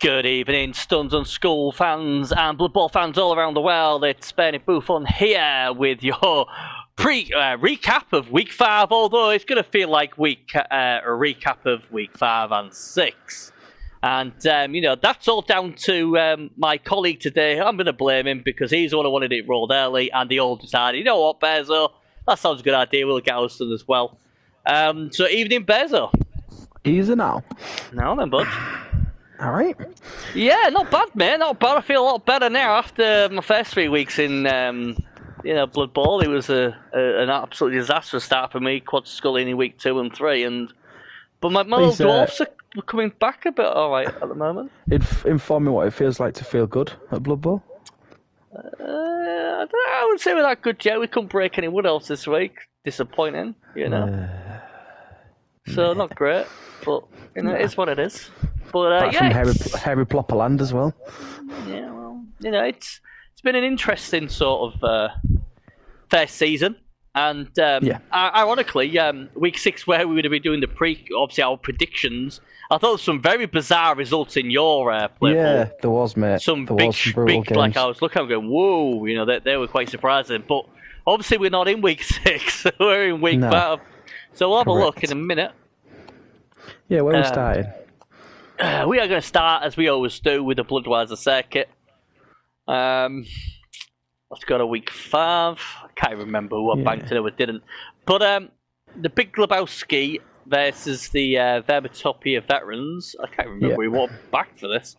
Good evening, Stuns and Skull fans and Blood Bowl fans all around the world. It's Bernie Buffon here with your recap of Week 5, although it's going to feel like a recap of Week 5 and 6. And, that's all down to my colleague today. I'm going to blame him because he's the one who wanted it rolled early, and they all decided, you know what, Bezo, that sounds a good idea, we'll get Austin as well. So evening, Bezo. Easy now. Now then, bud. All right. Yeah, not bad, mate. Not bad. I feel a lot better now after my first 3 weeks in, Blood Bowl. It was an absolutely disastrous start for me. Quad sculling in week 2 and 3, but my little dwarfs are coming back a bit all right at the moment. Inform me what it feels like to feel good at Blood Bowl. I would say we're that good, Joe. We couldn't break any wood else this week. Disappointing, So not great, but it's what it is. But from Harry Plopperland as well. Yeah, well, it's been an interesting sort of first season, and ironically, week 6 where we would have been doing obviously our predictions. I thought there was some very bizarre results in your play. Yeah, there was, mate. Some big games. Like I was looking, I'm going, whoa, they were quite surprising. But obviously, we're not in week 6; we're in week 5. So we'll have a look in a minute. Yeah, where are we starting? We are going to start, as we always do, with the Bloodweiser circuit. Let's go to week 5. I can't remember who I banked and who I didn't. But the Big Lebowski versus the Vermitopia Veterans. I can't remember who won back for this.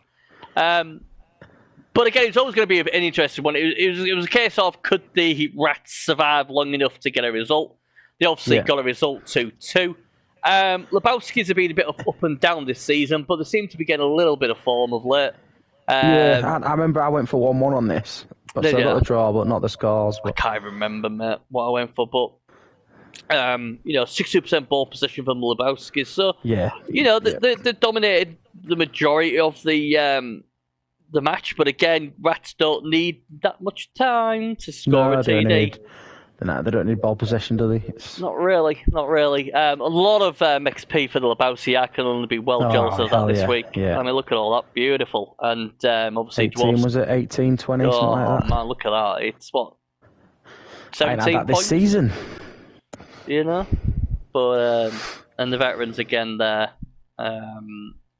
But again, it's always going to be an interesting one. It was a case of, could the Rats survive long enough to get a result? They obviously got a result 2-2. Lebowski's have been a bit up and down this season, but they seem to be getting a little bit of form of late. I remember I went for 1-1 on this. So I got the draw, but not the scores. But... I can't remember, mate, what I went for, but 60% ball possession from the Lebowskis. So they dominated the majority of the match, but again, Rats don't need that much time to score a TD. They don't need ball possession, do they? Not really. A lot of XP for the Lebowski. I can only be jealous of that this week. Yeah. I mean, look at all that. Beautiful. And obviously 18, Dwarfs... was it? 18, 20, something like that? Man, look at that. It's what? 17 points? This season. But, and the Veterans again there. It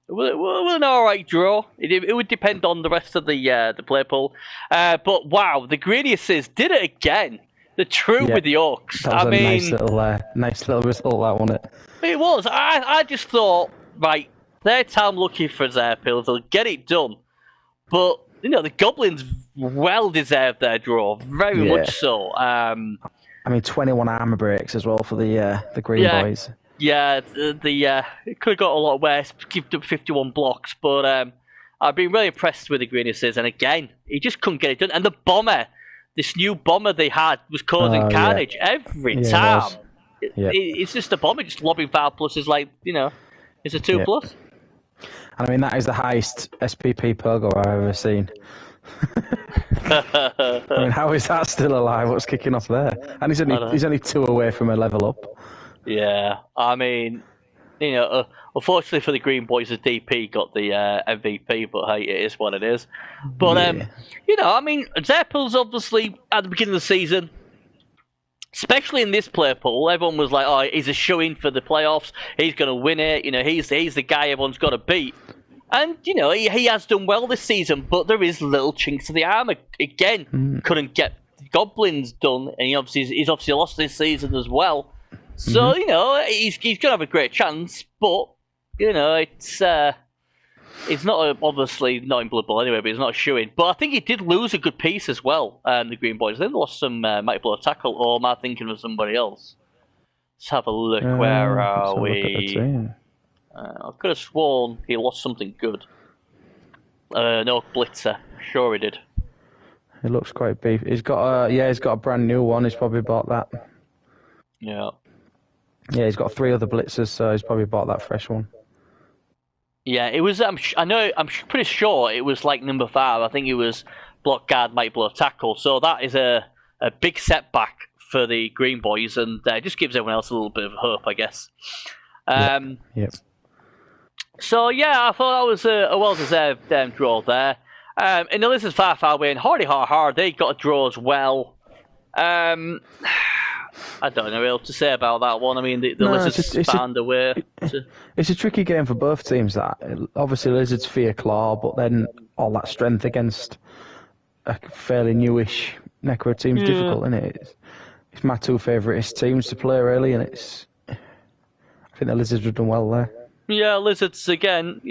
was an alright draw. It would depend on the rest of the play pool. But wow, the Greeniuses did it again. The true with the Orcs. That was nice little result, that, wasn't it? It was. I just thought, right, their time looking for Zerpils, they'll get it done. But, the Goblins well deserved their draw. Very much so. 21 armour breaks as well for the Green Boys. Yeah, it could have got a lot worse, kept up 51 blocks, but I've been really impressed with the Greeniuses, and again, he just couldn't get it done. And the Bomber, this new Bomber they had, was causing carnage every time. It's just a Bomber, just lobbing 5 pluses like, it's a 2 plus. And that is the highest SPP Pogo I've ever seen. How is that still alive? What's kicking off there? And he's only 2 away from a level up. Yeah, unfortunately for the Green Boys, the DP got the MVP, but hey, it is what it is. But, Zerpils obviously, at the beginning of the season, especially in this play pool, everyone was like, oh, he's a shoo-in for the playoffs, he's going to win it, he's the guy everyone's got to beat. And, he has done well this season, but there is little chinks to the armour. Again, couldn't get Goblins done, and he's obviously lost this season as well. So, he's going to have a great chance, but, it's not obviously not in Blood Bowl anyway, but it's not a shoo-in. But I think he did lose a good piece as well, the Green Boys. They lost some Mighty Blow tackle, or am I thinking of somebody else? Let's have a look. Where are we? I could have sworn he lost something good. No, Blitzer. Sure he did. He looks quite beefy. He's got a brand new one. He's probably bought that. Yeah. Yeah, he's got 3 other blitzers, so he's probably bought that fresh one. Yeah, it was. I'm pretty sure it was like number 5. I think it was block guard, might blow tackle. So that is a big setback for the Green Boys, and just gives everyone else a little bit of hope, I guess. Yep. So yeah, I thought that was a well-deserved draw there. And the Lizards far away, and hardy hard. They got a draw as well. I don't know what to say about that one. I mean, the Lizards found a way. It's a tricky game for both teams. That obviously Lizards fear Claw, but then all that strength against a fairly newish Necro team's difficult, isn't it? It's my two favourite teams to play, really, and I think the Lizards have done well there. Yeah, Lizards, again,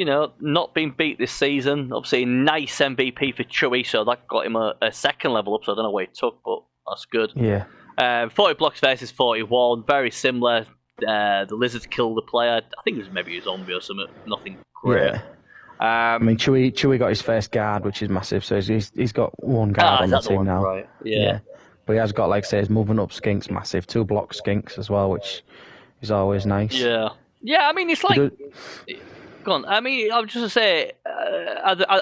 not being beat this season. Obviously, nice MVP for Chewy, so that got him a second level up, so I don't know where he took, but that's good. Yeah. 40 blocks versus 41, very similar. The Lizards killed the player. I think it was maybe a zombie or something, nothing great. Yeah. I mean, Chewy got his first guard, which is massive, so he's got one guard on the team now. Right. Yeah. But he has got, like I say, his movement up skinks massive, 2 block skinks as well, which is always nice. Yeah. Yeah, I mean, it's like... Go on. I mean, I was just going to say,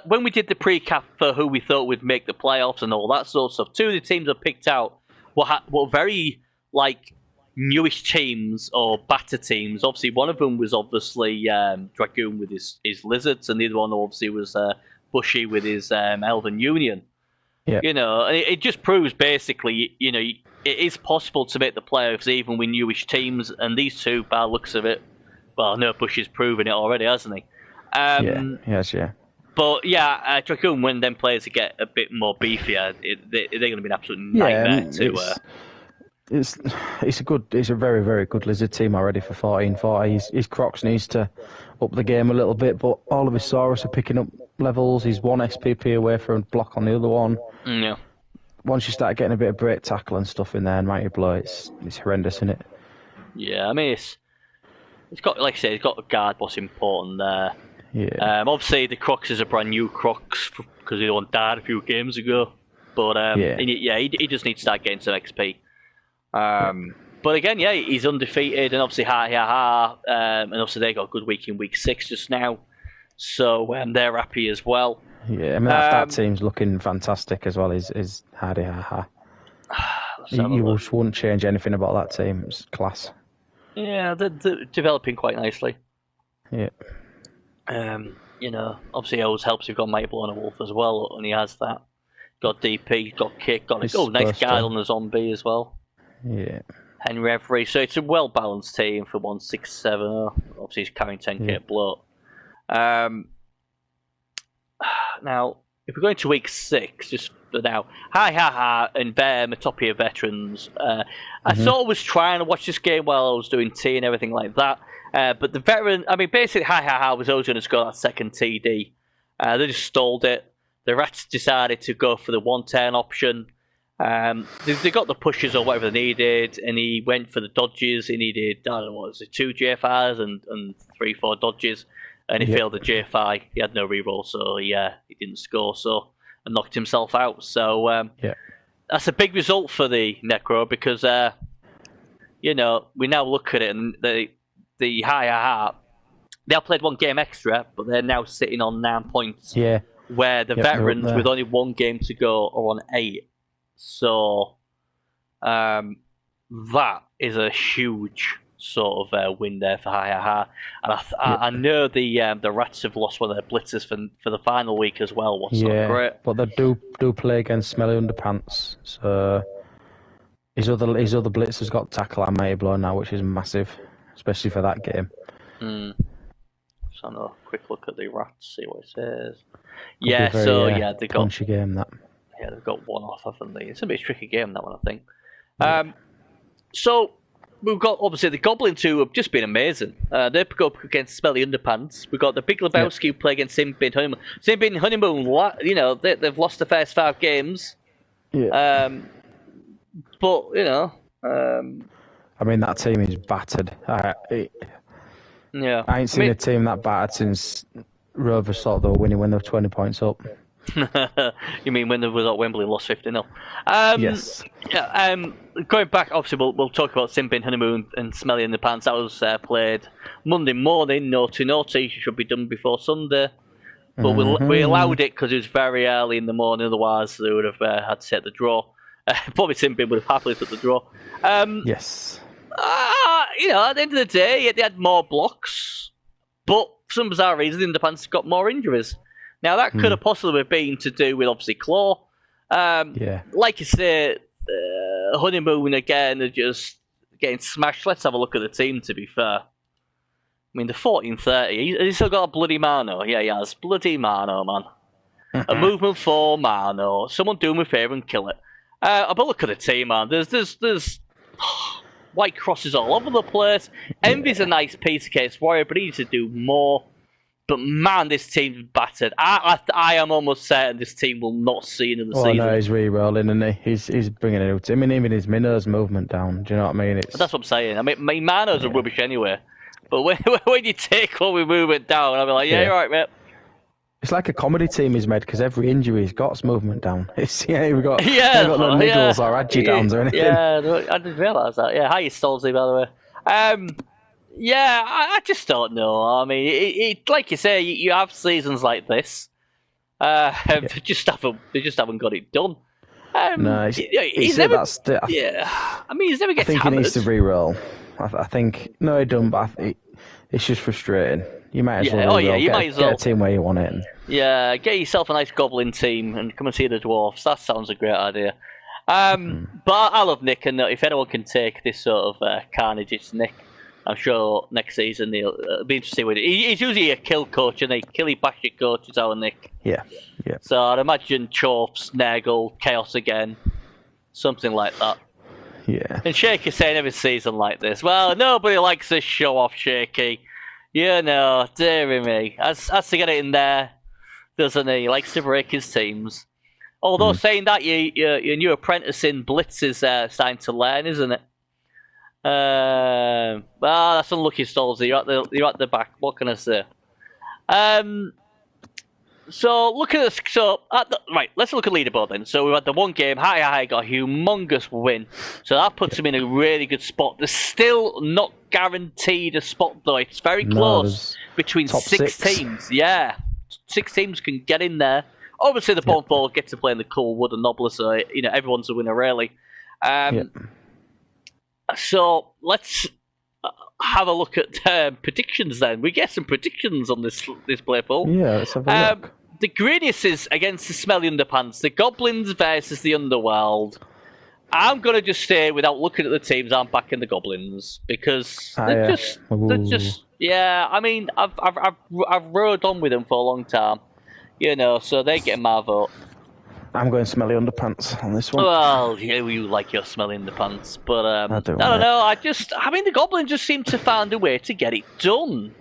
when we did the pre-cap for who we thought would make the playoffs and all that sort of stuff, 2 of the teams I picked out were very, like, newish teams or batter teams. Obviously, one of them was obviously Dragoon with his Lizards, and the other one obviously was Bushy with his Elven Union. Yeah. And it just proves basically, it is possible to make the playoffs even with newish teams, and these 2, by the looks of it, well, no, Bushy's proven it already, hasn't he? Yes. But yeah, Dragoon, when them players get a bit more beefier, they're going to be an absolute nightmare to. It's a very, very good Lizard team already for 14-40. His Crocs needs to up the game a little bit, but all of his Saurus are picking up levels. He's 1 SPP away from a block on the other one. Yeah. Once you start getting a bit of break tackle and stuff in there and Mighty Blow, it's horrendous, isn't it? Yeah, I mean, it's got, like I say, it's got a guard what's important there. Yeah. Obviously, the Crocs is a brand new Crocs because the one died a few games ago. But he just needs to start getting some XP. But again, he's undefeated, and obviously and obviously they got a good week in week 6 just now, so they're happy as well. Yeah, I mean that team's looking fantastic as well. Is Hardy Ha. You just wouldn't change anything about that team. It's class. Yeah, they're developing quite nicely. Yeah. Obviously it always helps you've got Mighty Blow and a Wolf as well, and he has that. Got DP, got Kick, got a nice guard on the zombie as well. Yeah. Henry Every, so it's a well balanced team for 167. Obviously he's carrying 10k blow. Now, if we're going to week 6, just for now, and they're my top tier veterans. I sort of was trying to watch this game while I was doing tea and everything like that. But the veteran, I mean, basically, was always going to score that second TD. They just stalled it. The Rats decided to go for the 110 option. They got the pushes or whatever they needed, and he went for the dodges. He needed, I don't know, what was it, 2 JFIs and 3-4 dodges, and he failed the JFI. He had no reroll, so he didn't score, and knocked himself out. So that's a big result for the Necro because we now look at it, and the they have played 1 game extra, but they're now sitting on 9 points. Yeah. Where the veterans with only 1 game to go are on 8. So that is a huge sort of win there for And I know the Rats have lost one of their blitzers for the final week as well. What's not great. But they do play against Smelly Underpants. So his other blitzers got tackle and Mighty Blow now, which is massive, especially for that game. So I'm a quick look at the Rats, see what it says. They got punchy game that. Yeah, they've got 1 off, haven't they? It's a bit tricky game, that one, I think. So we've got obviously the Goblins who have just been amazing. They go up against Smelly Underpants. We've got the Big Lebowski who play against Simbin Honeymoon. Simbin Honeymoon, they've lost the first 5 games. Yeah. But I mean that team is battered. I ain't seen a team that battered since Rovers thought they were winning when they were 20 points up. You mean when they was at Wembley and lost 50-0? Yes. Yeah. Going back, obviously, we'll talk about Simbin Honeymoon and Smelly in the Pants. That was played Monday morning. Naughty should be done before Sunday, but we allowed it because it was very early in the morning. Otherwise, they would have had to set the draw. Probably Simbin would have happily took the draw. Yes. At the end of the day, they had more blocks, but for some bizarre reason, the Panthers got more injuries. Now, that could have possibly been to do with, obviously, Claw. Like you say, Honeymoon, again, are just getting smashed. Let's have a look at the team, to be fair. I mean, the 14-30. He's still got a bloody Mano. Yeah, he has. Bloody Mano, man. A movement for Mano. Someone do me a favour and kill it. But look at the team, man. There's white crosses all over the place. Envy's a nice piece of case warrior, but he needs to do more. But man, this team's battered. I am almost certain this team will not see another season. No, he's re-rolling, and he's bringing it out. I mean, even his Minnows movement down. Do you know what I mean? That's what I'm saying. I mean, my Manos are rubbish anyway. But when you take all we move it down, I'll be like, yeah, you're right, mate. It's like a comedy team he's made because every injury he's got movement down. We've got no niggles or adgy downs or anything. Yeah, I didn't realise that. Yeah, hi, Stolzy, by the way. I just don't know. I mean, it like you say, you have seasons like this. They just haven't got it done. No, he's never. I mean, he's never gets hammered. I think he needs to re-roll. I think no, he don't. But it's just frustrating. You might as well. Get a team where you want it. Yeah, get yourself a nice Goblin team and come and see the Dwarfs. That sounds a great idea. But I love Nick, and if anyone can take this sort of carnage, it's Nick. I'm sure next season he'll be interesting with it. He's usually a kill coach, and killy basket coach is our Nick. Yeah. So I'd imagine Chorps, Nagel, Chaos again, something like that. Yeah. And Shaky's saying every season like this. Well, nobody likes this show off, Shaky. You know, dearie me. Has to get it in there, doesn't he? He likes to break his teams. Although saying that, your new apprentice in Blitz is starting to learn, isn't it? Well, that's unlucky, Stolzy. You're at the back. What can I say? So look at this. Right, let's look at leaderboard then. So we've had the one game. Hi got a humongous win. So that puts him in a really good spot. There's still not guaranteed a spot though. It's very close between six teams. Yeah, 6 teams can get in there. Obviously, the Bond Ball gets to play in the cool wood and Nobbler, so everyone's a winner really. So let's have a look at predictions then. We get some predictions on this play pool. Yeah, let's have a look. The Greeniuses against the Smelly Underpants. The Goblins versus the Underworld. I'm going to just say, without looking at the teams, I'm backing the Goblins. Because they're just... Yeah, I mean, I've rode on with them for a long time. So they're getting my vote. I'm going Smelly Underpants on this one. Well, you like your Smelly Underpants, but I don't know. I mean, the Goblins just seem to find a way to get it done.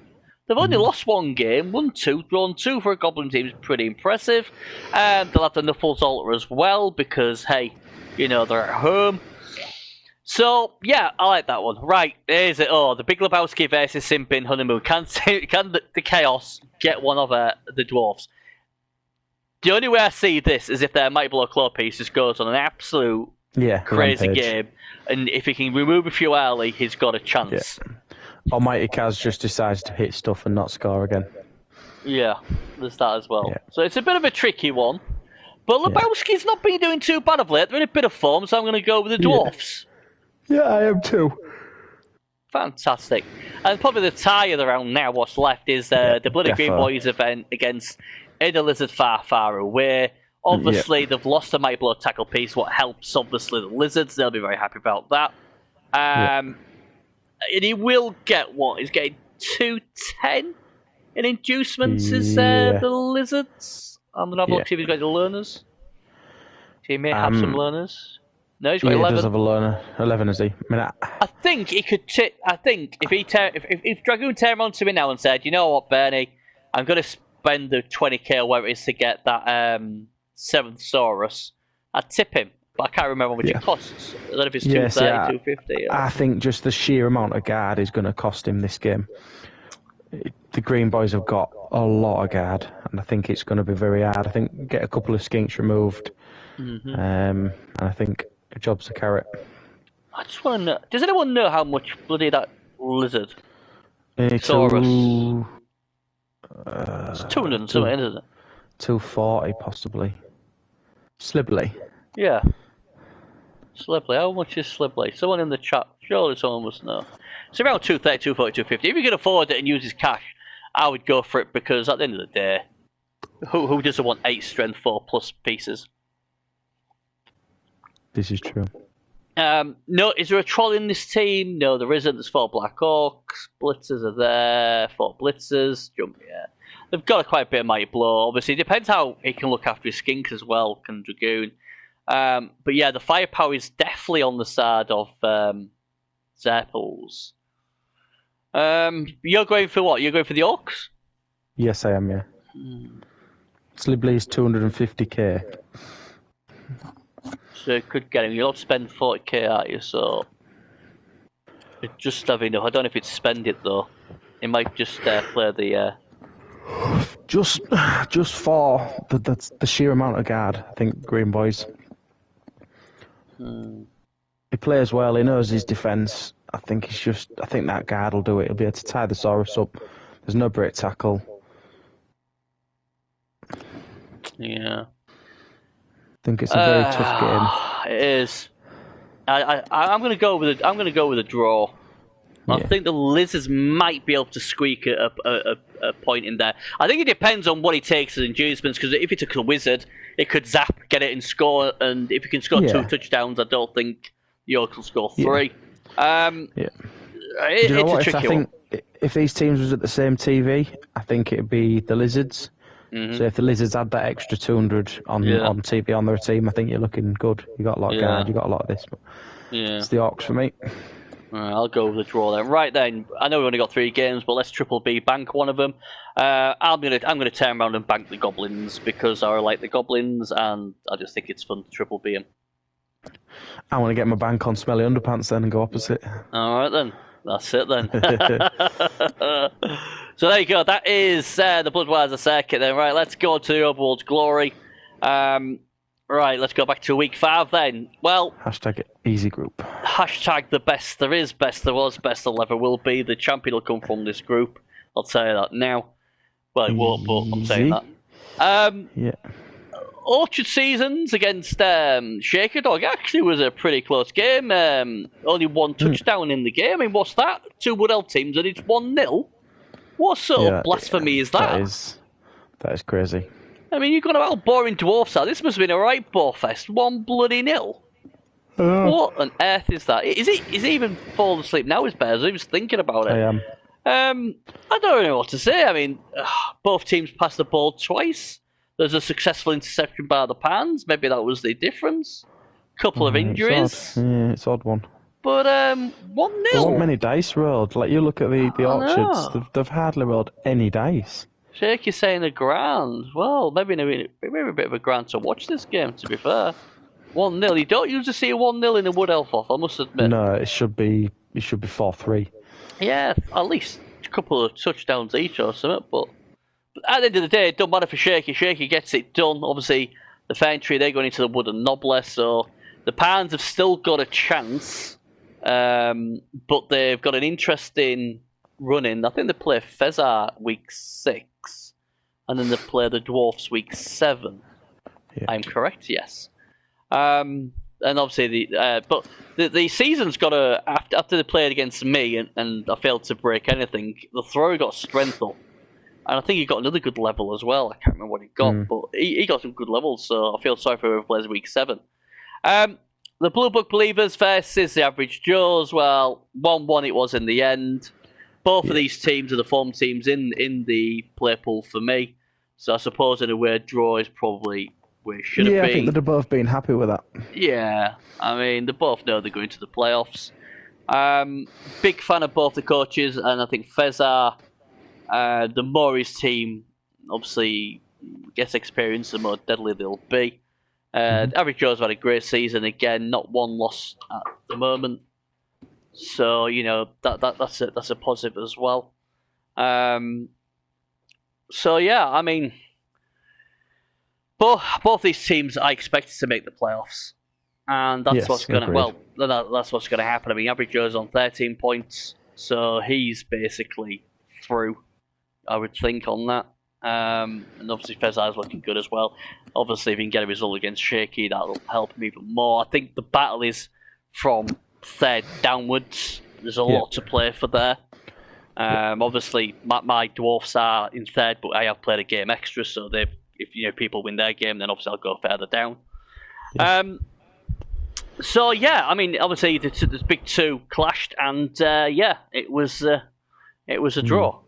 They've only lost one game, won 2, drawn 2 for a Goblin team is pretty impressive. They'll have the Knuffles Altar as well because, hey, they're at home. So, yeah, I like that one. Right, here's it. The Big Lebowski versus Simpin Honeymoon. Can the Chaos get one of the Dwarfs? The only way I see this is if their Might Blow Claw piece just goes on an absolute crazy game. And if he can remove a few early, he's got a chance. Yeah. Almighty Kaz just decides to hit stuff and not score again. Yeah, there's that as well. Yeah. So it's a bit of a tricky one. But Lebowski's not been doing too bad of late. They're in a bit of form, so I'm going to go with the Dwarfs. Yeah, I am too. Fantastic. And probably the tie of the round now, what's left is the Bloody Green Boys event against Inner Lizard Far, Far Away. Obviously, they've lost a Might Blow tackle piece, what helps, obviously, the Lizards. They'll be very happy about that. And he will get what? He's getting 210 in inducements, is the Lizards? I'm going to have a look, see if he's got the learners. He may have some learners. No, he's got 11. He does have a learner. 11, is he? I think he could... I think if Dragoon turned on to me now and said, you know what, Bernie, I'm going to spend the 20k or whatever it is to get that 7th Saurus, I'd tip him. But I can't remember how much it costs. I don't know if it's 230, 250. I think just the sheer amount of guard is going to cost him this game. The Green Boys have got a lot of guard, and I think it's going to be very hard. I think get a couple of skinks removed, and I think the job's a carrot. I just want to know, does anyone know how much bloody that lizard? Saurus. It's 200 and something, isn't it? 240 possibly. Slibley. Yeah. Slibley. How much is Slibley? Someone in the chat. Surely someone must know. It's around 230, 240, 250. If you can afford it and use his cash, I would go for it because at the end of the day, who doesn't want 8 strength 4+ pieces? This is true. No, is there a troll in this team? No, there isn't. There's 4 Black Orcs. Blitzers are there. 4 Blitzers. Jump, yeah. They've got quite a bit of Mighty Blow. Obviously, it depends how he can look after his skinks as well, can Dragoon. But yeah, the firepower is definitely on the side of Zerples. You're going for what? You're going for the Orcs? Yes, I am, yeah. Slibley's 250k. So it could get him. You'll have to spend 40k at you, so just have enough. I don't know if it's spend it though. It might just play the. Just for the sheer amount of guard, I think Green Boys. He plays well. He knows his defence. I think that guard will do it. He'll be able to tie the Saurus up. There's no break tackle. Yeah. I think it's a very tough game. It is. I'm going to go with a draw. Yeah. I think the Lizards might be able to squeak a point in there. I think it depends on what he takes as inducements, because if he took a Wizard, it could zap, get it and score, and if he can score 2 touchdowns, I don't think the Orcs will score 3. It's a tricky one. If these teams was at the same TV, I think it'd be the Lizards. So if the Lizards had that extra 200 on TV on their team, I think you're looking good. You got a lot of guard, you got a lot of this, but it's the Orcs for me. Right, I'll go with the draw then. Right then, I know we've only got 3 games, but let's triple B bank one of them. I'm gonna turn around and bank the Goblins because I like the Goblins, and I just think it's fun to triple B them. I want to get my bank on Smelly Underpants then and go opposite. All right then. That's it then. So there you go. That is the Bloodweiser circuit then. Right, let's go to Overworld's Glory. Right, let's go back to week 5 then. Well, hashtag easy group. Hashtag the best there is, best there was, best there ever will be. The champion will come from this group. I'll tell you that now. Well, it won't, but I'm saying that. Yeah. Orchard Seasons against Shaker Dog actually was a pretty close game. Only 1 touchdown in the game. I mean, what's that? 2 Wood Elf teams and it's 1-0. What sort of blasphemy is that? That is crazy. I mean, you're going about boring dwarfs out. This must have been a right bore-fest. 1 bloody 0. What on earth is that? Is he even falling asleep now? His bears. I was thinking about it. I am. I don't know what to say. I mean, both teams passed the ball twice. There's a successful interception by the Pans. Maybe that was the difference. Couple of injuries. It's odd one. But 1-0. There weren't many dice rolled. Like, you look at the Orchards, they've hardly rolled any dice. Shaky's saying a grand. Well, maybe a bit of a grand to watch this game, to be fair. 1-0. You don't usually see a 1-0 in a Wood Elf off, I must admit. No, it should be 4-3. Yeah, at least a couple of touchdowns each or something, but at the end of the day, it don't matter for Shaky. Shaky gets it done. Obviously, the Fantry, they're going into the Wood and Noblesse, so the Pans have still got a chance, but they've got an interesting run-in. I think they play Fezar week 6, and then they play the Dwarfs week 7. Yeah. I'm correct, yes. And obviously, but the season's got to, after they played against me and I failed to break anything, the thrower got strength up. And I think he got another good level as well. I can't remember what he got, but he got some good levels, so I feel sorry for whoever plays week 7. The Blue Book Believers versus the Average Joes. Well, 1-1 it was in the end. Both of these teams are the form teams in the play pool for me. So I suppose in a way, draw is probably where it should have been. Yeah, I think they'd have both been happy with that. Yeah, I mean, they both know they're going to the playoffs. Big fan of both the coaches, and I think Fezar, the more his team obviously gets experience, the more deadly they'll be. Average Joe's had a great season again, not 1 loss at the moment. So, you know, that's a positive as well. So yeah, I mean, both these teams I expected to make the playoffs, and that's what's going to that's what's going to happen. I mean, Average Joe's on 13 points, so he's basically through, I would think, on that. And obviously Fezar's looking good as well. Obviously, if he can get a result against Shaky, that'll help him even more. I think the battle is from 3rd downwards. There's a lot to play for there. Obviously, my dwarfs are in third, but I have played a game extra, so if people win their game, then obviously I'll go further down. Yeah. So yeah, I mean, obviously the big two clashed, and it was a draw.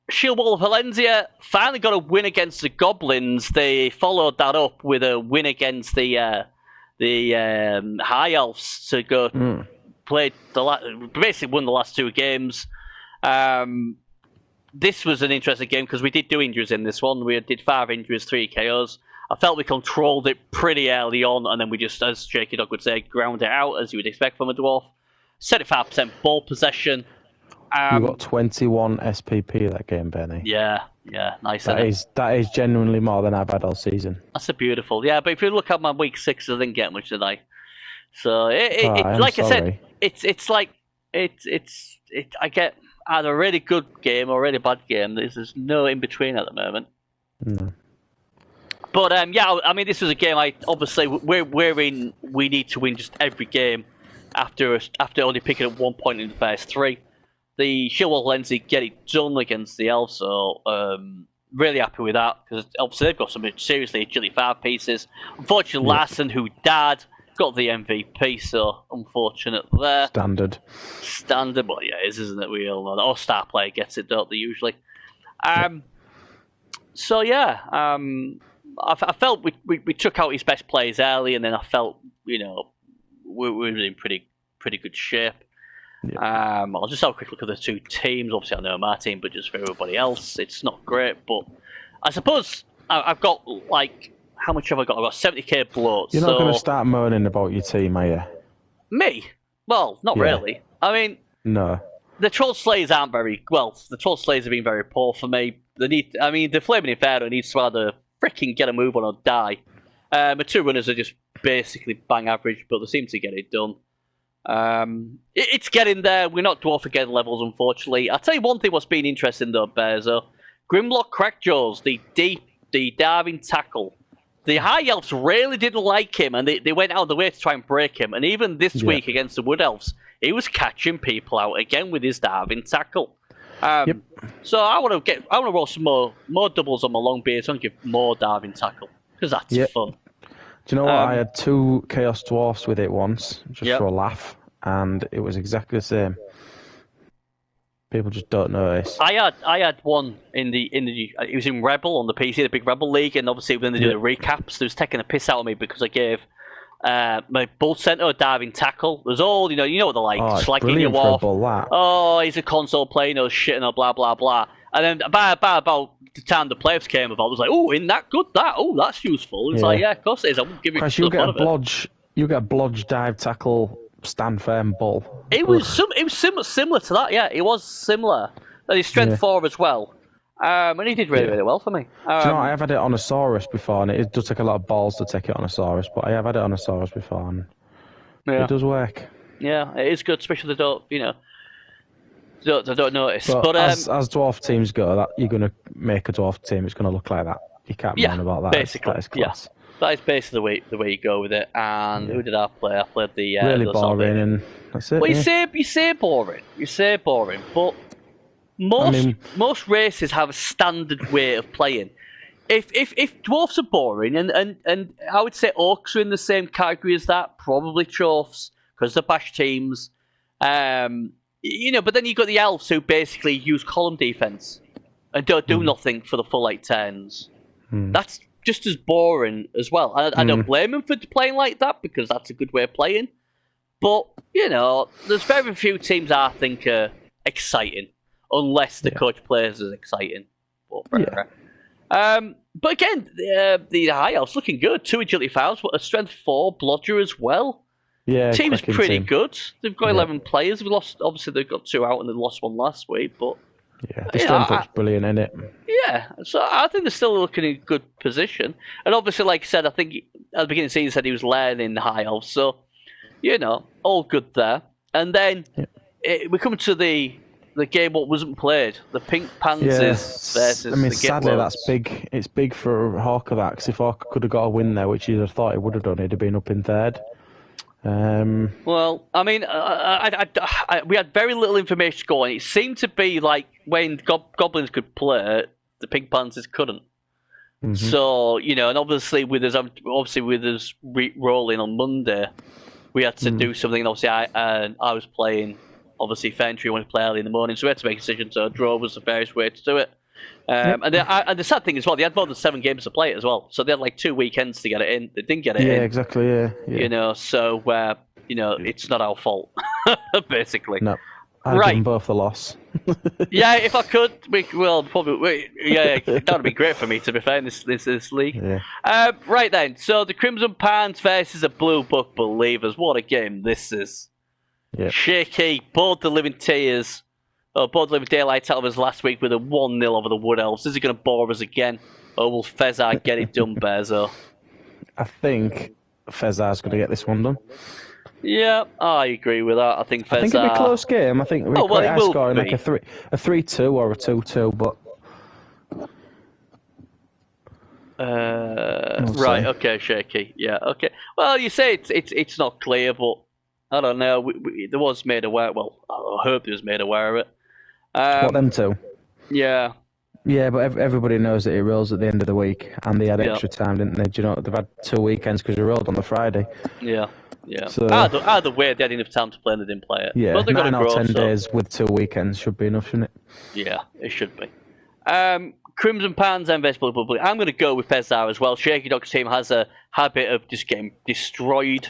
Shield Wall of Valencia finally got a win against the Goblins. They followed that up with a win against the High Elves to go play basically won the last two games. This was an interesting game because we did do injuries in this one. We did 5 injuries, 3 KOs. I felt we controlled it pretty early on, and then we just, as Shaky Dog would say, ground it out, as you would expect from a dwarf. 75% ball possession. You got 21 SPP that game, Benny. Yeah, nice. That is genuinely more than I've had all season. That's a beautiful. Yeah, but if you look at my week 6, I didn't get much, did I? So like I said, it's like I get either a really good game or a really bad game. There's no in between at the moment. No. But I mean, this was a game. Obviously we're in. We need to win just every game after only picking up 1 point in the first 3. The Shield Wall Valencia get it done against the Elves, so really happy with that because obviously they've got some seriously agility 5 pieces. Unfortunately, Larson, who died, got the MVP, so unfortunate there. Standard, but yeah, it is, isn't it? We all know that. Or star player gets it, don't they, usually? So yeah, I felt we took out his best players early, and then I felt we were in pretty good shape. Yeah. I'll just have a quick look at the two teams. Obviously, I know my team, but just for everybody else, it's not great. But I suppose I've got how much have I got? I've got 70k bloats. You're not going to start moaning about your team, are you? Me? Well, not really. I mean, no. The Troll Slayers aren't very well. The Troll Slayers have been very poor for me. The Flaming Inferno needs to either freaking get a move on or die. My 2 runners are just basically bang average, but they seem to get it done. It's getting there. We're not dwarf again levels, unfortunately. I'll tell you one thing what's been interesting though, Bearzo. Grimlock Crackjaws, the diving tackle. The High Elves really didn't like him, and they went out of the way to try and break him. And even this week against the Wood Elves, he was catching people out again with his diving tackle. So I want to roll some more doubles on my long beard, so I can give more diving tackle because that's fun. Do you know what? I had 2 Chaos Dwarfs with it once, just for a laugh, and it was exactly the same. People just don't notice. I had one in the it was in Rebel on the PC, the big Rebel League, and obviously when they do the recaps, they was taking a piss out of me because I gave my Bull Center a diving tackle. There's all you know what they're like, slagging you off. Oh, he's a console player, knows shit and blah blah blah. And then by about the time the playoffs came about, I was like, oh, isn't that good? That's useful. And it's like, yeah, of course it is. I won't give you you get a blodge dive tackle stand firm bull. It was similar to that. Yeah, it was similar. And his strength 4 as well. And he did really well for me. Do you know, I have had it on a Saurus before, and it does take a lot of balls to take it on a Saurus, but I have had it on a Saurus before, and it does work. Yeah, it is good, especially they don't notice. But as dwarf teams go, you're going to make a dwarf team, it's going to look like that. You can't moan about that. Basically, that is class. Yeah. That is basically the way you go with it. And who did I play? I played the really boring, and that's it. Well, you say boring. You say boring, but most races have a standard way of playing. If dwarfs are boring, and I would say orcs are in the same category as that, probably dwarfs because they're bash teams. But then you've got the elves who basically use column defense and don't do nothing for the full 8 turns. That's just as boring as well. I don't blame them for playing like that because that's a good way of playing. But, there's very few teams I think are exciting unless the coach plays as exciting. But again, the High Elves looking good. 2 agility 5s, a strength 4 blodger as well. Yeah, team's pretty good. They've got 11 players. Obviously they've got 2 out and they lost 1 last week, but the strength looks brilliant, isn't it? Yeah, so I think they're still looking in a good position. And obviously, like I said, I think at the beginning of the season he said he was learning the High Elves, so all good there. And then we come to the game what wasn't played, the Pink Panzers versus the Gitlos. Sadly, that's big. It's big for Hawker that, because if Hawker could have got a win there, which he'd have thought he would have done, he'd have been up in third. Well, I mean, we had very little information going. It seemed to be like when Goblins could play, the Pink Panthers couldn't. Mhm. So, and obviously with us rolling on Monday, we had to do something. And obviously, I was playing. Obviously, Fentry wanted to play early in the morning, so we had to make a decision. So draw was the fairest way to do it. And the sad thing as well, they had more than 7 games to play it as well. So they had like 2 weekends to get it in. They didn't get it in. Yeah, exactly. Yeah. So it's not our fault, basically. No. I'd give them both the loss. Yeah, if I could, probably. Yeah, that would be great for me, to be fair, in this league. Yeah. Right then, so the Crimson Pants versus the Blue Buck Believers. What a game this is. Yeah. Shaky, both the Living Tears, both the Living Daylights out of us last week with a 1-0 over the Wood Elves. Is it going to bore us again? Or will Fezar get it done, Bezo? I think Fezar's going to get this one done. Yeah, I agree with that. I think Fezar... I think it'll be a close game. I think we're quite high scoring, like a 3-2 or a 2-2, but... Right, okay, Shaky. Yeah, okay. Well, you say it's not clear, but I don't know. There was made aware. Well, I hope it was made aware of it. What, them two? Yeah. Yeah, but everybody knows that it rolls at the end of the week, and they had extra time, didn't they? Do you know, they've had 2 weekends because it rolled on the Friday. Yeah. Yeah. So, either way, they had enough time to play and they didn't play it. Yeah, but 9 or 10 days with 2 weekends should be enough, shouldn't it? Yeah, it should be. Crimson Pans and Vespel Public. I'm going to go with Fezar as well. Shaky Dog's team has a habit of just getting destroyed.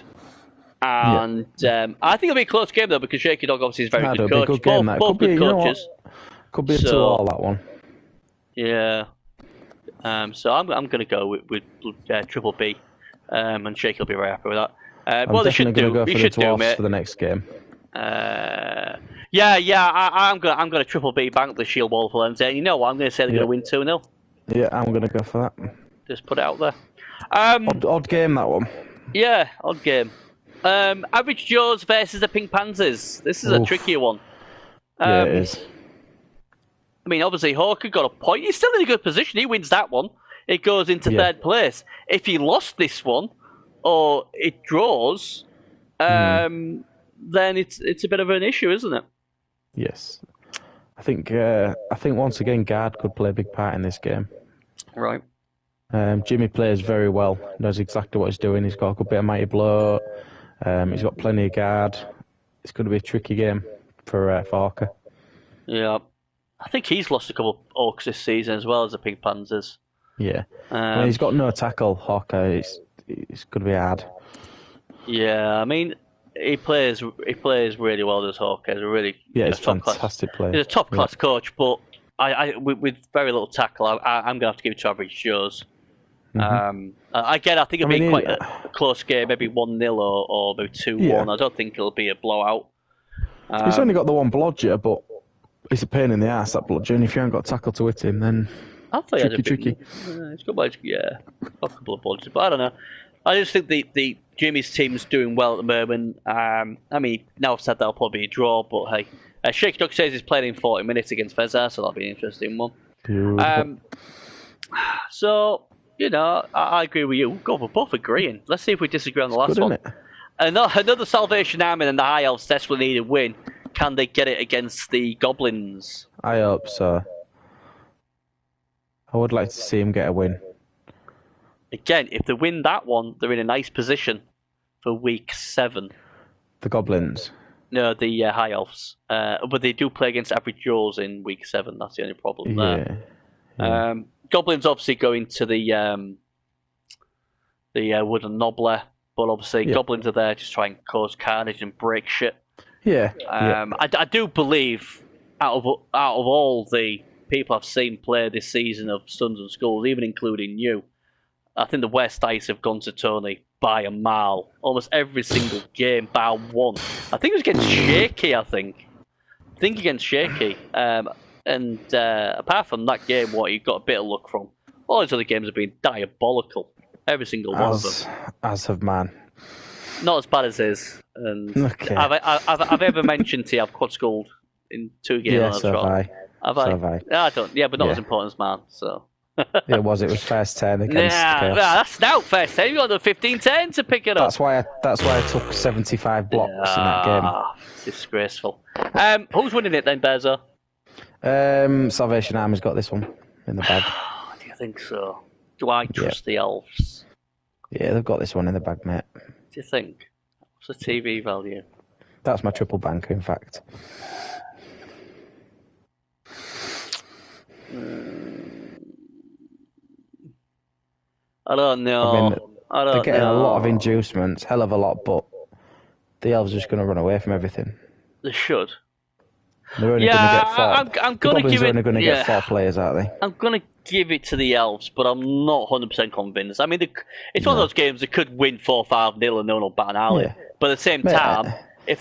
And I think it'll be a close game, though, because Shaky Dog obviously is a very good coach. Be a good game, both good coaches. Could be a 2-all, that one. Yeah. So I'm going to go with Triple B. And Shaky will be very happy with that. I'm definitely going to go for the Dwarfs for the next game. I'm going to Triple B bank the Shield Wall for Lenz. You know what? I'm going to say they're going to win 2-0. Yeah, I'm going to go for that. Just put it out there. Odd game, that one. Yeah, odd game. Average Joes versus the Pink Panthers. This is a trickier one. Yeah, it is. I mean, obviously, Hawker got a point. He's still in a good position. He wins that one. It goes into 3rd place. If he lost this one, or it draws, then it's a bit of an issue, isn't it? Yes. I think once again, Guard could play a big part in this game. Right. Jimmy plays very well. Knows exactly what he's doing. He's got a good bit of mighty blow. He's got plenty of guard. It's going to be a tricky game for Hawker. Yeah. I think he's lost a couple of Orcs this season as well as the Pink Panthers. Yeah. He's got no tackle, Hawker. It's going to be hard. Yeah, I mean, he plays really well, this Hawker. He's a really he's a fantastic player. He's a top class coach, but with very little tackle, I'm going to have to give it to Average Joes. I think it'll be quite a close game, maybe 1-0 or maybe 2-1. I don't think it'll be a blowout. He's only got the one blodger, but it's a pain in the ass, that blodger, and if you haven't got a tackle to hit him, then tricky. He's got a couple of blodgers, but I don't know. I just think the Jimmy's team's doing well at the moment. I mean, now I've said that'll probably be a draw, but hey. Shaky Dog says he's playing in 40 minutes against Fezar, so that'll be an interesting one. So, I agree with you. We're both agreeing. Let's see if we disagree on the last one. Another Salvation Army and the High Elves desperately need a win. Can they get it against the Goblins? I hope so. I would like to see him get a win. Again, if they win that one, they're in a nice position for week 7. The Goblins? No, the High Elves. But they do play against Average Joes in week 7. That's the only problem there. Yeah. Goblins obviously going to the Wooden Nobbler, but obviously Goblins are there just trying to cause carnage and break shit. Yeah. I do believe out of all the people I've seen play this season of Sons and Skulls, even including you, I think the West Ice have gone to Tony by a mile. Almost every single game, bar one. I think it was against Shaky, against Shaky. And apart from that game, what you got a bit of luck from. All these other games have been diabolical. Every single one of them. As have man. Not as bad as his. And I've ever mentioned to you I've quad scored in 2 games. Yes, have I. Have I? No, I don't. Yeah, but not as important as man. So It was first 10 against Chaos. That's now first 10. You got the 15-10 to pick it up. That's why I took 75 blocks in that game. It's disgraceful. Who's winning it then, Bezo? Salvation Army's got this one in the bag. Do you think so? Do I trust the Elves? Yeah, they've got this one in the bag, mate. Do you think? What's the TV value? That's my triple banker, in fact. I don't know. They're getting a lot of inducements, hell of a lot, but the Elves are just going to run away from everything. They should. They're only going to get 4. I'm going to give it. Only going to get 4 players, aren't they? I'm going to give it to the Elves, but I'm not 100% convinced. I mean, it's one of those games that could win 4-5-0 and no one will bat an eyelid. Yeah. But at the same time, if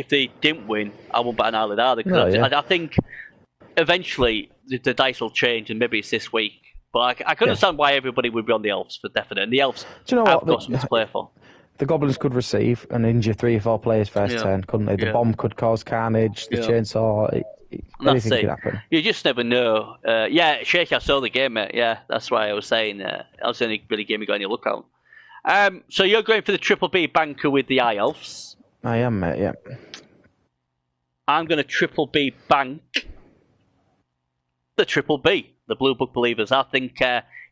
they didn't win, I won't bat an eyelid either. Because I think eventually the dice will change, and maybe it's this week. But I can understand why everybody would be on the Elves for definite. And the Elves have got something to play for. The Goblins could receive and injure 3 or 4 players first turn, couldn't they? The bomb could cause carnage, the chainsaw, anything could happen. You just never know. Shake, I saw the game, mate. Yeah, that's why I was saying that was the only really game you got on your lookout. So you're going for the Triple B banker with the High Elves. I am, mate, yeah. I'm going to Triple B bank the Triple B, the Blue Book Believers. I think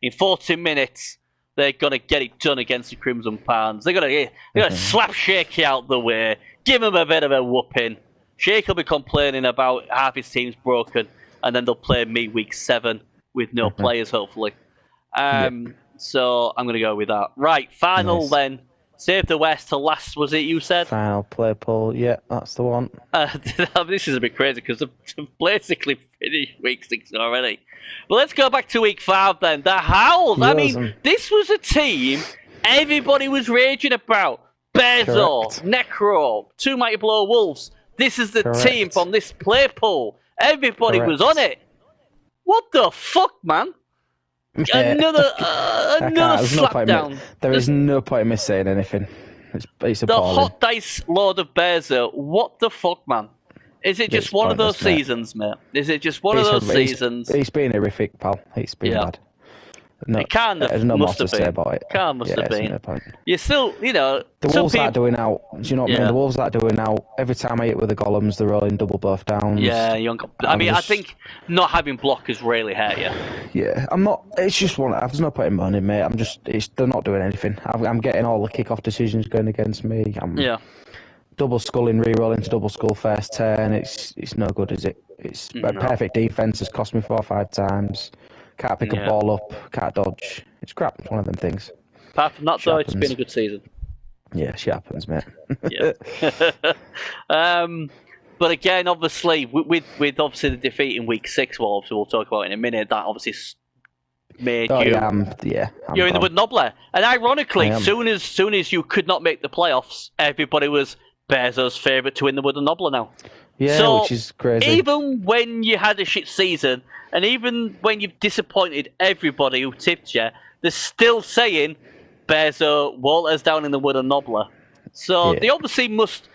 in 40 minutes, they're going to get it done against the Crimson Pans. They're going to slap Shaky out the way, give him a bit of a whooping. Shaky will be complaining about half his team's broken, and then they'll play me week 7 with no players, hopefully. So I'm going to go with that. Right, final then. Save the West to last, was it you said? Final play poll, yeah, that's the one. This is a bit crazy because they've basically finished week 6 already. But let's go back to week 5 then. The Howls. I mean, this was a team everybody was raging about. Bezo, Necro, 2 Mighty Blow Wolves. This is the team from this play poll. Everybody was on it. What the fuck, man? Another slapdown. There is no point in me saying anything. It's appalling. The Hot Dice Lord of Bezo. What the fuck, man? Is it just one of those seasons, mate? Is it just one of those seasons? He's been horrific, pal. He's been bad. No, it can't have, there's no more must to have say been. about it. Must have been. No point. You're still, the Wolves that are doing out. Do you know what I mean? The Wolves that are doing out. Every time I hit with the Golems, they're rolling double buff downs. Yeah, I think not having blockers really hurt you. Yeah, I'm not. It's just one. There's no point in moaning, mate. They're not doing anything. I'm getting all the kick-off decisions going against me. Double sculling, re-roll into double skull first turn. It's no good, is it? It's perfect defense. Has cost me 4 or 5 times. Can't pick a ball up. Can't dodge. It's crap. It's one of them things. Apart from that, though, it's been a good season. Yeah, shit happens, mate. But again, obviously, with obviously the defeat in week 6, we'll talk about in a minute. That obviously made you. You're in the Wood Nobler, and ironically, soon as you could not make the playoffs, everybody was Bezo's favourite to win the Wood Nobler now. Yeah, so which is crazy. Even when you had a shit season, and even when you've disappointed everybody who tipped you, they're still saying Bezo, Walter's down in the Wood Nobler. So they obviously must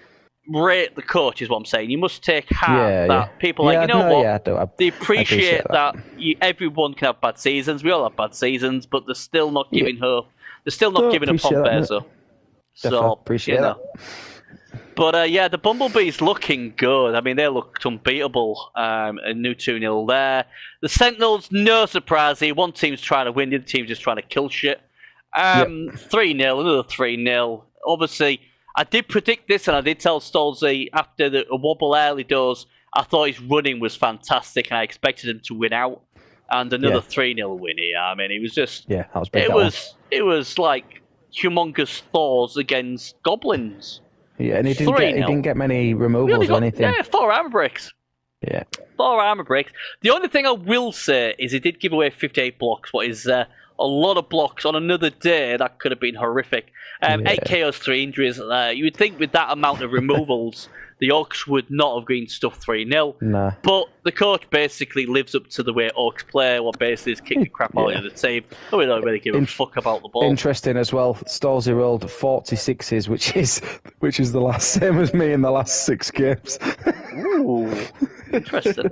rate the coach, is what I'm saying. You must take heart that people what? They appreciate that everyone can have bad seasons. We all have bad seasons, but they're still not giving hope. They're still not giving up on Bezo. So appreciate that. But the Bumblebees looking good. I mean, they looked unbeatable. A new 2-0 there. The Sentinels, no surprise here. One team's trying to win, the other team's just trying to kill shit. 3-0, another 3-0. Obviously, I did predict this, and I did tell Stolzy after the wobble early doors, I thought his running was fantastic, and I expected him to win out. And another 3-0 win here. I mean, it was just... Yeah, that was big. It was like humongous Thors against Goblins. Yeah, and he didn't get many removals or anything. Yeah, 4 armor breaks. Yeah. 4 armor breaks. The only thing I will say is he did give away 58 blocks, what is a lot of blocks on another day. That could have been horrific. 8 KOs, 3 injuries. You would think with that amount of removals the Oaks would not have been stuffed 3-0. Nah. But the coach basically lives up to the way Oaks play, what basically is kick the crap out of the team. And we don't really give a fuck about the ball. Interesting as well, Stolzy rolled 46s, which is the last same as me in the last 6 games. Ooh, interesting.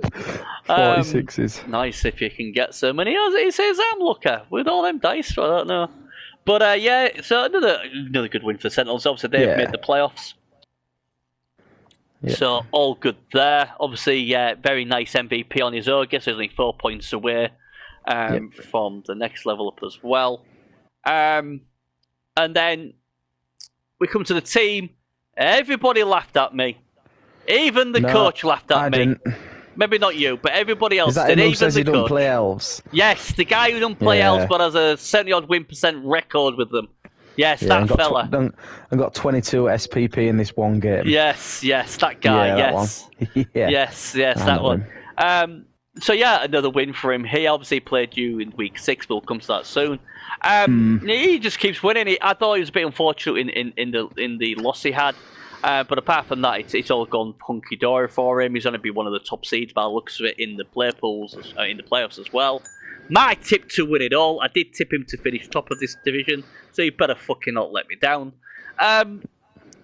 46s. Nice if you can get so many. He says I'm lucky with all them dice, I don't know. But so another good win for the Sentinels. Obviously, they've made the playoffs. Yeah. So all good there. Obviously, very nice MVP on his own. I guess he's only 4 points away from the next level up as well. And then we come to the team. Everybody laughed at me. Even the coach laughed at me. Didn't. Maybe not you, but everybody else did. Even says the he coach. Don't play elves. Yes, the guy who don't play elves but has a 70-odd win % record with them. Yes, that fella. I got 22 SPP in this one game. Yes, that guy. Yes. That one. So another win for him. He obviously played you in week 6, but we'll come to that soon. He just keeps winning. I thought he was a bit unfortunate in the loss he had. But apart from that, it's all gone hunky-dory for him. He's going to be one of the top seeds by the looks of it in the in the playoffs as well. My tip to win it all. I did tip him to finish top of this division, so you better fucking not let me down. And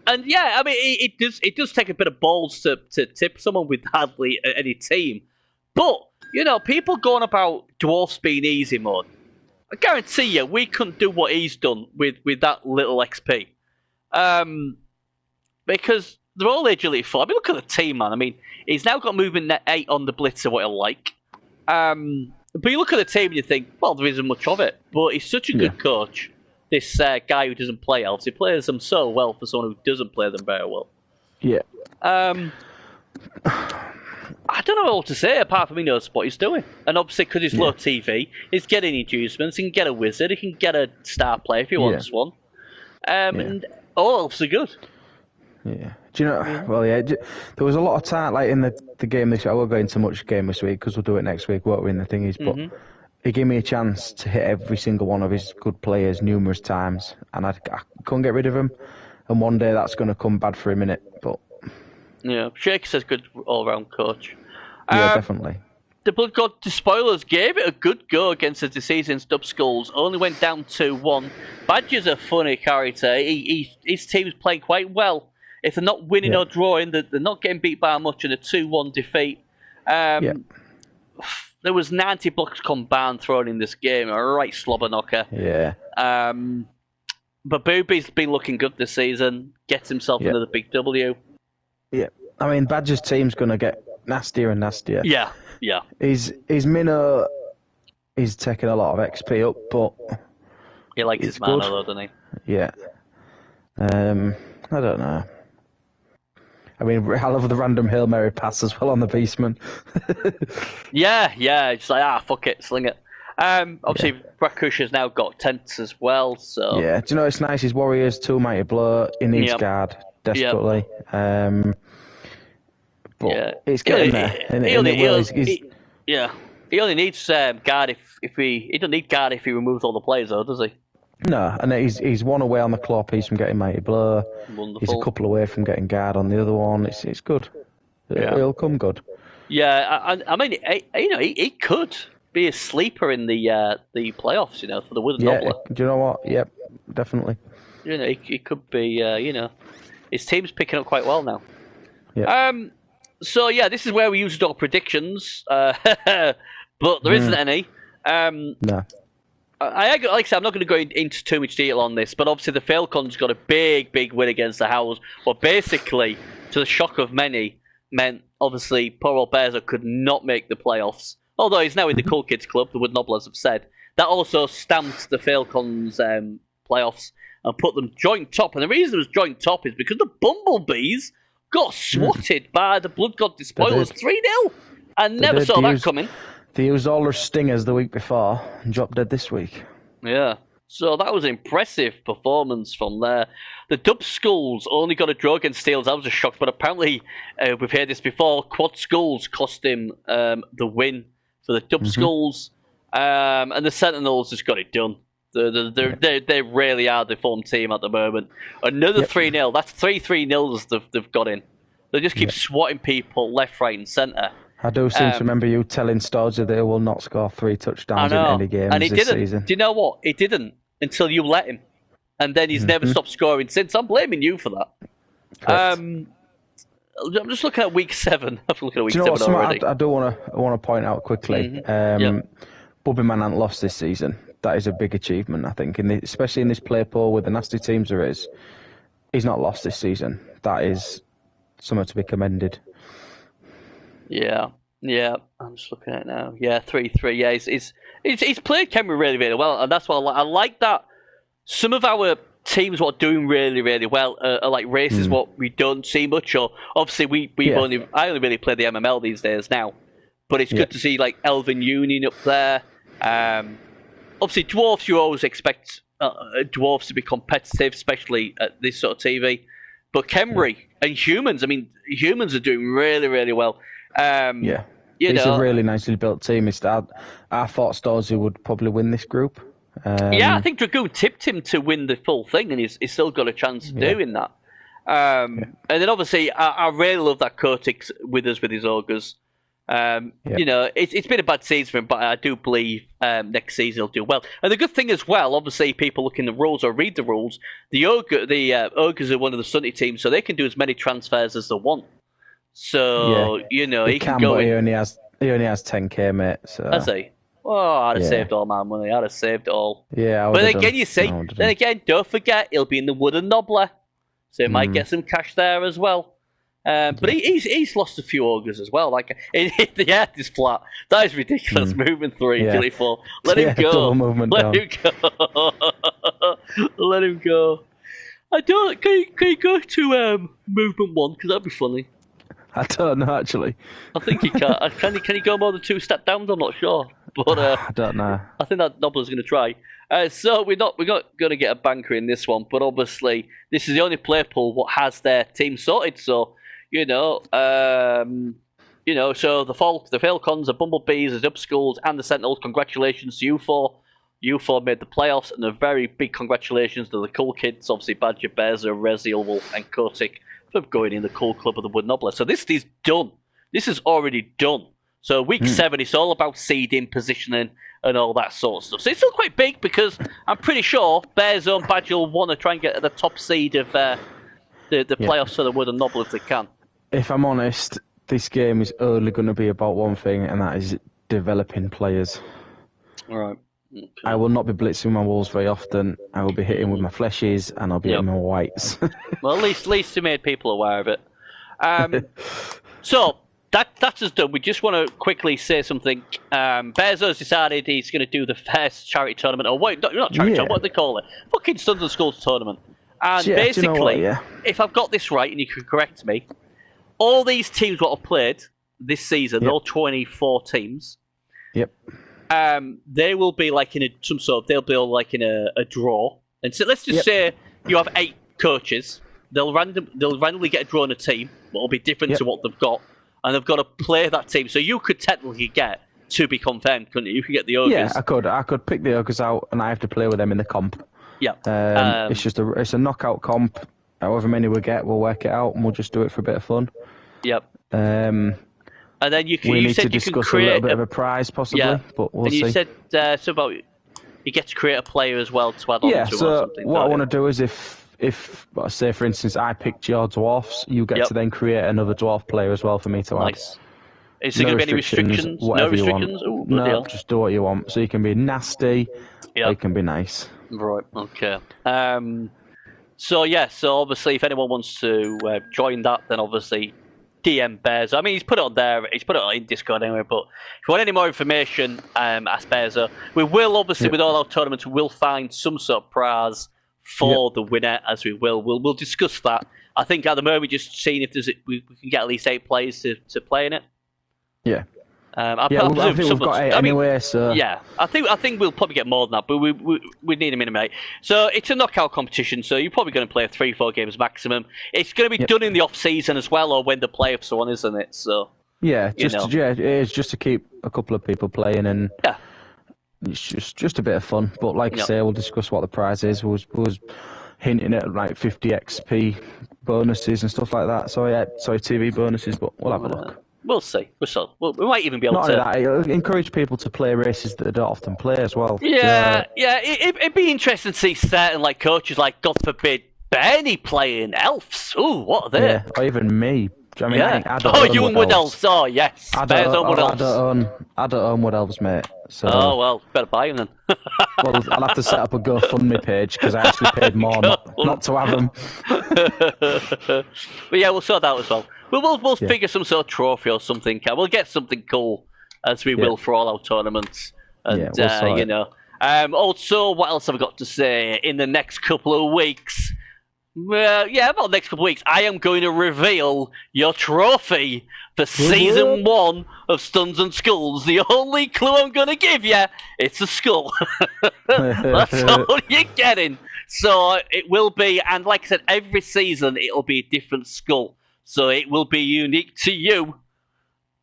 it does take a bit of balls to tip someone with hardly any team. But, people going about Dwarfs being easy mode. I guarantee you, we couldn't do what he's done with that little XP. Because they're all agility 4. I mean, look at the team, man. I mean, he's now got movement net 8 on the blitzer, what I like. But you look at the team and you think, well, there isn't much of it. But he's such a good coach. This guy who doesn't play elves, he plays them so well for someone who doesn't play them very well. Yeah. I don't know what to say apart from he knows what he's doing. And obviously, because he's low TV, he's getting inducements. He can get a wizard. He can get a star player if he wants one. And all elves are good. Yeah. Do you know? Well, there was a lot of time, like in the game this week. I won't go into much game this week because we'll do it next week. What we're in the thing is, but he gave me a chance to hit every single one of his good players numerous times, and I couldn't get rid of him. And one day that's going to come bad for him, innit? But Shaker says good all-round coach. Yeah, definitely. The Blood God Despoilers gave it a good go against the Deceased Dub Skulls. Only went down 2-1. Badger's a funny character. His team's playing quite well. If they're not winning or drawing, they're not getting beat by much in a 2-1 defeat. There was 90 blocks combined thrown in this game. A right slobber knocker. Yeah. But Booby's been looking good this season. Gets himself another big W. Yeah. I mean, Badger's team's going to get nastier and nastier. Yeah. His minnow is taking a lot of XP up, but he likes his mana though, doesn't he? Yeah. I don't know. I mean, I love the random Hail Mary pass as well on the Beastman. yeah. It's like, fuck it, sling it. Obviously, Rakush has now got tents as well, so... Yeah, do you know what's nice? His Warriors, 2 Mighty Blow, he needs guard, desperately. But it's getting there. He only needs guard if he doesn't need guard if he removes all the players, though, does he? No, and he's one away on the claw piece from getting Mighty Blow. Wonderful. He's a couple away from getting guard on the other one. It's good. It'll come good. Yeah, I mean, he could be a sleeper in the playoffs, for the Wooden Nobbler. Do you know what? Yep, definitely. He could be. His team's picking up quite well now. Yeah. So this is where we used our predictions, but there isn't any. No. Like I said, I'm not going to go into too much detail on this, but obviously the Falcons got a big win against the Howls. But basically, to the shock of many, meant obviously poor old Bearzo could not make the playoffs. Although he's now in the Cool Kids Club, the Wood Nobblers have said. That also stamped the Falcons' playoffs and put them joint top. And the reason it was joint top is because the Bumblebees got swatted by the Blood God Despoilers 3-0. I never saw that coming. They used all their stingers the week before and dropped dead this week. Yeah. So that was an impressive performance from there. The Dub Skulls only got a draw against Steels. I was just shocked, but apparently, we've heard this before, Quad Skulls cost him the win for the Dub Skulls. And the Sentinels just got it done. They really are the form team at the moment. Another 3-0. That's 3 3-0s they've got in. They just keep swatting people left, right, and centre. I do seem to remember you telling Storrs that they will not score 3 touchdowns in any games and he this didn't. season. Do you know what? He didn't until you let him. And then he's never stopped scoring since. I'm blaming you for that. I'm just looking at week 7. I'm looking at week 7 already. I do want to point out quickly. Bobby Man hasn't lost this season. That is a big achievement, I think, especially in this play pool with the nasty teams there is. He's not lost this season. That is something to be commended. Yeah. I'm just looking at it now. Yeah, 3-3. Yeah, he's played Khemri really, really well, and that's what I like that. Some of our teams what are doing really, really well are like races what we don't see much. Or obviously I only really play the MML these days now, but it's good to see like Elven Union up there. Obviously, dwarves you always expect dwarves to be competitive, especially at this sort of TV. But Khemri and humans, I mean, humans are doing really, really well. It's a really nicely built team. I thought Storzy would probably win this group. I think Dragoon tipped him to win the full thing, and he's still got a chance of doing that. And then obviously, I really love that Kotick's with us with his ogres. You know, it's been a bad season for him, but I do believe next season he'll do well. And the good thing as well, obviously, people look in the rules or read the rules. The ogres are one of the Sunny teams, so they can do as many transfers as they want. So you know, he can go. But he only has 10k, mate. So. Has he? Oh, I'd have saved all my money. I'd have saved it all. Yeah, but again, you see, don't forget, he'll be in the Wooden Nobbler, so he might get some cash there as well. But he's lost a few ogres as well. Like the earth is flat. That is ridiculous. Movement 3, Gilly 4. Let him go. Let him go. Let him go. I don't. Can you go to movement 1? Because that'd be funny. I don't know actually. I think he can. Can he go more than 2 step downs? I'm not sure. But I don't know. I think that Nobbler's going to try. So we're not going to get a banker in this one. But obviously, this is the only play pool what has their team sorted. So. So the Falcons, the Bumblebees, the Dubskulls, and the Sentinels, congratulations to you 4. You 4 made the playoffs, and a very big congratulations to the cool kids, obviously Badger, Bearzer, Reziel, Wolf, and Kotick, for going in the cool club of the Wood Nobbler. So this is done. This is already done. So week 7, it's all about seeding, positioning, and all that sort of stuff. So it's still quite big, because I'm pretty sure Bearzer and Badger will want to try and get at the top seed of the playoffs for the Wood and Nobbler if they can. If I'm honest, this game is only going to be about one thing, and that is developing players. All right. Okay. I will not be blitzing my walls very often. I will be hitting with my fleshes, and I'll be hitting my whites. Well, at least you made people aware of it. So that's us done. We just want to quickly say something. Bearzo's decided he's going to do the first charity tournament, or wait, not charity tournament. What do they call it? Fucking Sons and Skulls tournament. And basically, if I've got this right, and you can correct me. All these teams what have played this season, all 24 teams. Yep. They will be like in they'll be all like in a draw. And so let's just say you have 8 coaches. They'll randomly get a draw in a team, what will be different to what they've got, and they've got to play that team. So you could technically get to be confirmed, couldn't you? You could get the ogres. Yeah, I could. I could pick the ogres out, and I have to play with them in the comp. Yeah. It's a knockout comp. However many we get, we'll work it out, and we'll just do it for a bit of fun. Yep. And then you can. We you need said to you can discuss a create little bit of a prize, possibly, but we'll see. And you said something about you get to create a player as well to add on to or something. What I want to do is if say for instance I picked your dwarfs, you get to then create another dwarf player as well for me to add. Nice. Is there going to be any restrictions? No restrictions? Ooh, no, just do what you want. So you can be nasty, or you can be nice. Right, okay. So obviously if anyone wants to join that, then obviously DM Bearzer. I mean, he's put it on there. He's put it on in Discord anyway, but if you want any more information, ask Bearzer. We will, obviously, with all our tournaments, we will find some sort of prize for the winner, as we will. We'll discuss that. I think at the moment we're just seeing if we can get at least 8 players to play in it. Yeah. I think we've got 8 anyway, so... Yeah, I think we'll probably get more than that, but we need a minimum 8. So it's a knockout competition, so you're probably going to play 3-4 games maximum. It's going to be done in the off-season as well, or when the playoffs are on, isn't it? So... Yeah, it's just to keep a couple of people playing, and it's just a bit of fun. But like I say, we'll discuss what the prize is. We'll hinting at like 50 XP bonuses and stuff like that. So yeah, sorry, TV bonuses, but we'll have a look. We'll see. We might even be able Not to. only that, it'll encourage people to play races that they don't often play as well. Yeah, yeah. It'd be interesting to see certain like coaches, like God forbid, Bernie playing elves. Ooh, what are they? Yeah, or even me. Do you know what I mean? Yeah. I don't own you and Wood Elves. Oh yes. I Bears don't, own Wood Elves. I don't own Wood Elves, mate. So, Oh well, better buy them then. well, I'll have to set up a GoFundMe page because I actually paid more not to have them. But yeah, we'll sort that out as well. We'll figure some sort of trophy or something. We'll get something cool as we will for all our tournaments. And we'll you know. Also, what else have I got to say? In the next couple of weeks, about the next couple of weeks, I am going to reveal your trophy for Season 1 of Stuns and Skulls. The only clue I'm going to give you, it's a skull. That's all you're getting. So it will be, and like I said, every season it'll be a different skull. So it will be unique to you,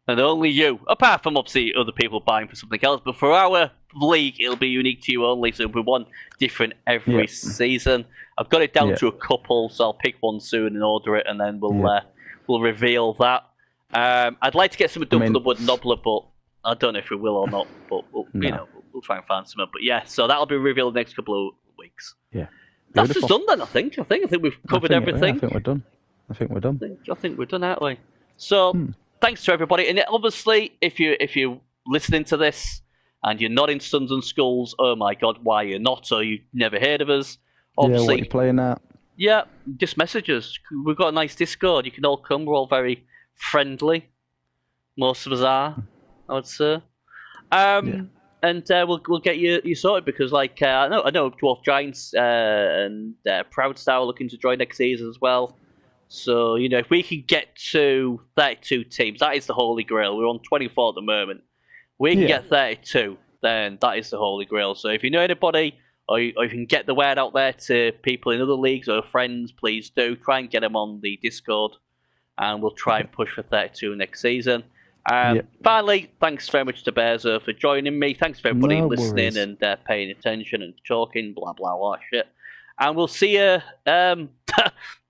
and only you. Apart from obviously other people buying for something else, but for our league, it'll be unique to you only. So it'll be one different every season. I've got it down to a couple, so I'll pick one soon and order it, and then we'll reveal that. I'd like to get something done for the Wood Nobbler, but I don't know if we will or not. But we'll try and find something. But yeah, so that'll be revealed the next couple of weeks. Yeah, that's just done then. I think we've covered everything. I think we're done. I think we're done, aren't we? So thanks to everybody, and obviously, if you're listening to this and you're not in Stuns and Skulls, oh my God, why you're not? Or you've never heard of us? Obviously, what are you playing at? Yeah, just message us. We've got a nice Discord. You can all come. We're all very friendly. Most of us are, I would say. And we'll get you sorted because, like, I know Dwarf Giants and Proud Star are looking to join next season as well. So, you know, if we can get to 32 teams, that is the holy grail. We're on 24 at the moment. We can get 32, then that is the holy grail. So if you know anybody, or you can get the word out there to people in other leagues or friends, please do. Try and get them on the Discord, and we'll try and push for 32 next season. Finally, thanks very much to Bearzo for joining me. Thanks for everybody listening and paying attention and talking, blah, blah, blah, shit. And we'll see you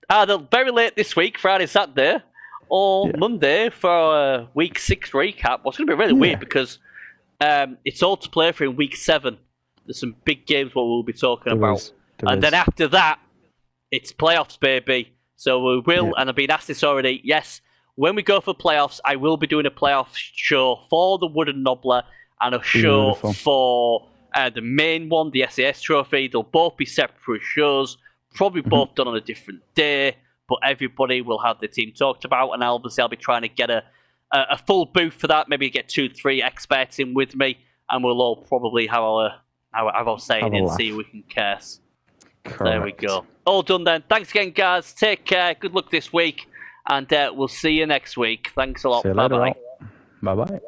either very late this week, Friday, Saturday, or Monday for our Week 6 recap. What's going to be really weird because it's all to play for in Week 7. There's some big games what we'll be talking about. Then after that, it's playoffs, baby. So we will, and I've been asked this already, yes, when we go for playoffs, I will be doing a playoff show for the Wooden Nobbler and a show for the main one, the SAS Trophy. They'll both be separate shows, probably both done on a different day, but everybody will have the team talked about, and obviously I'll be trying to get a full booth for that, maybe get 2-3 experts in with me, and we'll all probably have our saying and see if we can curse. Correct. There we go. All done then. Thanks again, guys. Take care. Good luck this week. And we'll see you next week. Thanks a lot. Bye-bye. Bye-bye.